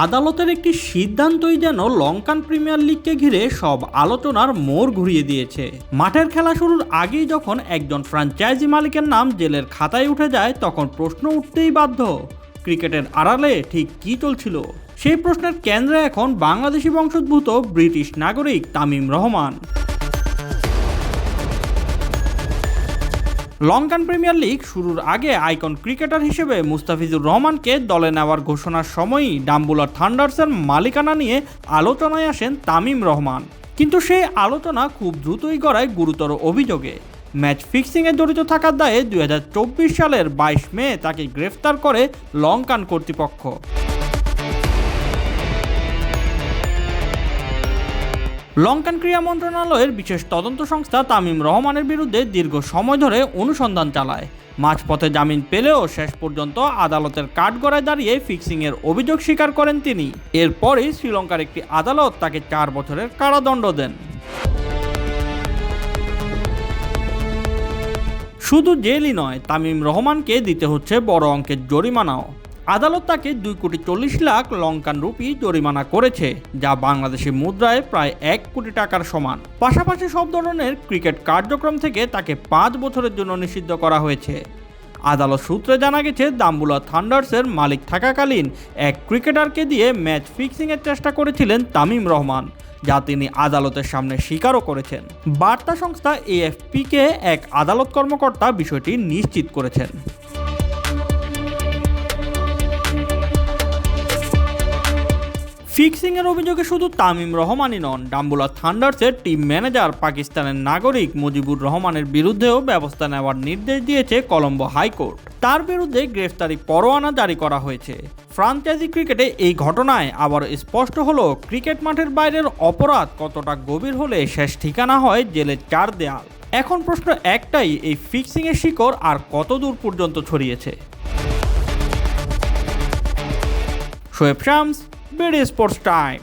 আদালতের একটি সিদ্ধান্তই যেন লঙ্কান প্রিমিয়ার লিগকে ঘিরে সব আলোচনার মোড় ঘুরিয়ে দিয়েছে। মাঠের খেলা শুরুর আগেই যখন একজন ফ্র্যাঞ্চাইজি মালিকের নাম জেলের খাতায় উঠে যায়, তখন প্রশ্ন উঠতেই বাধ্য, ক্রিকেটের আড়ালে ঠিক কী চলছিল? সেই প্রশ্নের কেন্দ্রে এখন বাংলাদেশি বংশোদ্ভূত ব্রিটিশ নাগরিক তামিম রহমান। লঙ্কান প্রিমিয়ার লিগ শুরুর আগে আইকন ক্রিকেটার হিসেবে মুস্তাফিজুর রহমানকে দলে নেওয়ার ঘোষণার সময়ই ডাম্বুলা থান্ডার্সের মালিকানা নিয়ে আলোচনায় আসেন তামিম রহমান। কিন্তু সেই আলোচনা খুব দ্রুতই গড়ায় গুরুতর অভিযোগে। ম্যাচ ফিক্সিংয়ে জড়িত থাকার দায়ে 2024 সালের 22 মে তাকে গ্রেফতার করে লঙ্কান কর্তৃপক্ষ। লঙ্কান ক্রীড়া মন্ত্রণালয়ের বিশেষ তদন্ত সংস্থা তামিম রহমানের বিরুদ্ধে দীর্ঘ সময় ধরে অনুসন্ধান চালায়। মাঝপথে জামিন পেলেও শেষ পর্যন্ত আদালতের কাঠগড়ায় দাঁড়িয়ে ফিক্সিংয়ের অভিযোগ স্বীকার করেন তিনি। এরপরই শ্রীলঙ্কার একটি আদালত তাকে 4 বছরের কারাদণ্ড দেন। শুধু জেলই নয়, তামিম রহমানকে দিতে হচ্ছে বড় অঙ্কের জরিমানাও। আদালত তাকে 2,40,00,000 লঙ্কান রুপি জরিমানা করেছে, যা বাংলাদেশি মুদ্রায় প্রায় 1 কোটি টাকার সমান। পাশাপাশি সব ধরনের ক্রিকেট কার্যক্রম থেকে তাকে 5 বছরের জন্য নিষিদ্ধ করা হয়েছে। আদালত সূত্রে জানা গেছে, ডাম্বুলা থান্ডার্সের মালিক থাকাকালীন এক ক্রিকেটারকে দিয়ে ম্যাচ ফিক্সিংয়ের চেষ্টা করেছিলেন তামিম রহমান, যা তিনি আদালতের সামনে স্বীকারও করেছেন। বার্তা সংস্থা AFP-কে এক আদালত কর্মকর্তা বিষয়টি নিশ্চিত করেছেন। ফিক্সিংয়ের অভিযোগে শুধু তামিম রহমানই নন, ডাম্বুলা থান্ডার্সের টিম ম্যানেজার পাকিস্তানের নাগরিক মুজিবুর রহমানের বিরুদ্ধেও ব্যবস্থা নেওয়ার নির্দেশ দিয়েছে কলম্বো হাইকোর্ট। তার বিরুদ্ধে গ্রেফতারি পরোয়ানা জারি করা হয়েছে। ফ্র্যাঞ্চাইজি ক্রিকেটে এই ঘটনায় আবার স্পষ্ট হলো, ক্রিকেট মাঠের বাইরের অপরাধ কতটা গভীর হলে শেষ ঠিকানা হয় জেলের 4 দেয়াল। এখন প্রশ্ন একটাই, এই ফিক্সিংয়ের শিকড় আর কত দূর পর্যন্ত ছড়িয়েছে? Shoaib Shams, BD Sports Time।